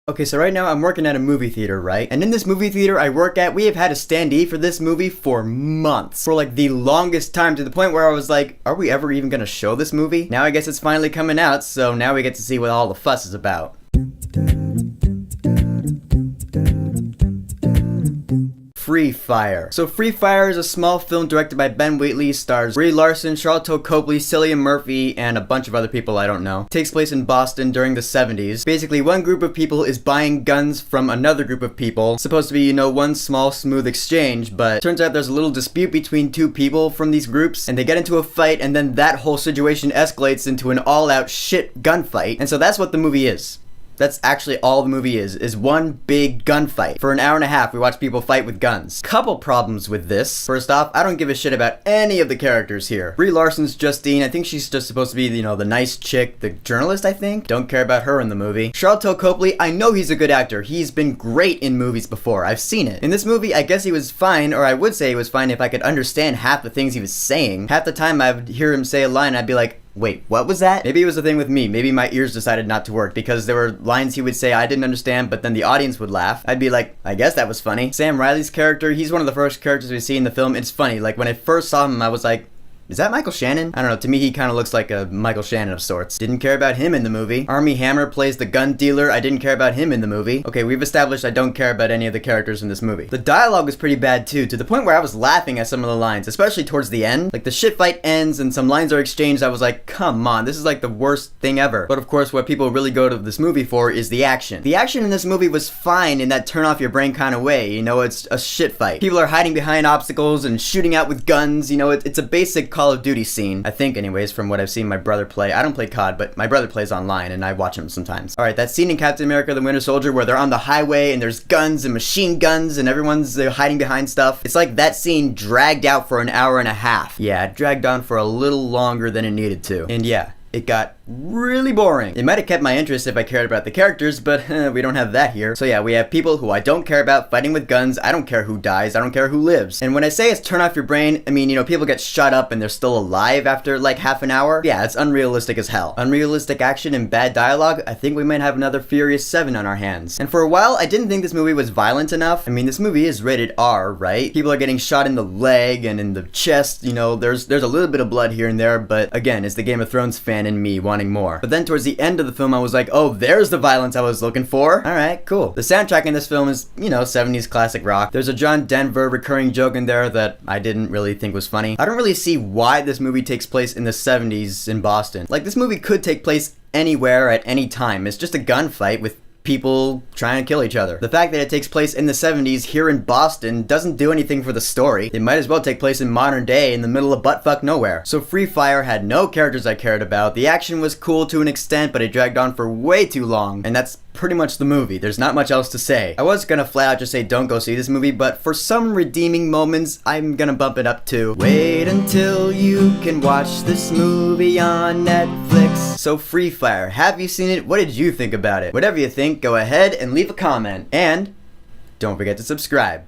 Okay, so right now I'm working at a movie theater, right? And in this movie theater I work at, we have had a standee for this movie for months. For like the longest time, to the point where I was like, are we ever even gonna show this movie? Now I guess it's finally coming out, so now we get to see what all the fuss is about. Free Fire. So Free Fire is a small film directed by Ben Wheatley, stars Brie Larson, Charlton Copley, Cillian Murphy, and a bunch of other people I don't know. Takes place in Boston during the 70s. Basically, one group of people is buying guns from another group of people. Supposed to be, one small smooth exchange, but turns out there's a little dispute between two people from these groups, and they get into a fight, and then that whole situation escalates into an all-out shit gunfight. And so that's what the movie is. That's actually all the movie is one big gunfight. For an hour and a half, we watch people fight with guns. Couple problems with this. First off, I don't give a shit about any of the characters here. Brie Larson's Justine. I think she's just supposed to be, the nice chick, the journalist, I think. Don't care about her in the movie. Charlton Copley, I know he's a good actor. He's been great in movies before. I've seen it. In this movie, I guess he was fine, or I would say he was fine if I could understand half the things he was saying. Half the time I would hear him say a line, I'd be like, wait, what was that? Maybe it was a thing with me. Maybe my ears decided not to work because there were lines he would say I didn't understand, but then the audience would laugh. I'd be like, I guess that was funny. Sam Riley's character, he's one of the first characters we see in the film. It's funny. Like, when I first saw him, I was like, is that Michael Shannon? I don't know, to me he kind of looks like a Michael Shannon of sorts. Didn't care about him in the movie. Armie Hammer plays the gun dealer. I didn't care about him in the movie. Okay, we've established I don't care about any of the characters in this movie. The dialogue was pretty bad too, to the point where I was laughing at some of the lines, especially towards the end. Like, the shit fight ends and some lines are exchanged. I was like, come on, this is like the worst thing ever. But of course, what people really go to this movie for is the action. The action in this movie was fine in that turn off your brain kind of way. It's a shit fight. People are hiding behind obstacles and shooting out with guns. It's a basic Call of Duty scene. I think, anyways, from what I've seen my brother play. I don't play COD, but my brother plays online and I watch him sometimes. Alright, that scene in Captain America the Winter Soldier where they're on the highway and there's guns and machine guns and everyone's hiding behind stuff. It's like that scene dragged out for an hour and a half. Yeah, it dragged on for a little longer than it needed to. And yeah, it got really boring. It might have kept my interest if I cared about the characters, but we don't have that here. So yeah, we have people who I don't care about fighting with guns. I don't care who dies. I don't care who lives. And when I say it's turn off your brain, I mean, people get shot up and they're still alive after like half an hour. Yeah, it's unrealistic as hell. Unrealistic action and bad dialogue. I think we might have another Furious 7 on our hands. And for a while, I didn't think this movie was violent enough. I mean, this movie is rated R, right? People are getting shot in the leg and in the chest. There's a little bit of blood here and there, but again, it's the Game of Thrones fan in me wanting more. But then towards the end of the film, I was like, oh, there's the violence I was looking for. Alright, cool. The soundtrack in this film is, 70s classic rock. There's a John Denver recurring joke in there that I didn't really think was funny. I don't really see why this movie takes place in the 70s in Boston. Like, this movie could take place anywhere at any time. It's just a gunfight with people trying to kill each other. The fact that it takes place in the 70s here in Boston doesn't do anything for the story. It might as well take place in modern day in the middle of buttfuck nowhere. So Free Fire had no characters I cared about. The action was cool to an extent, but it dragged on for way too long. And that's pretty much the movie. There's not much else to say. I was gonna flat out just say don't go see this movie, but for some redeeming moments, I'm gonna bump it up to wait until you can watch this movie on Netflix. So Free Fire, have you seen it? What did you think about it? Whatever you think, go ahead and leave a comment. And don't forget to subscribe.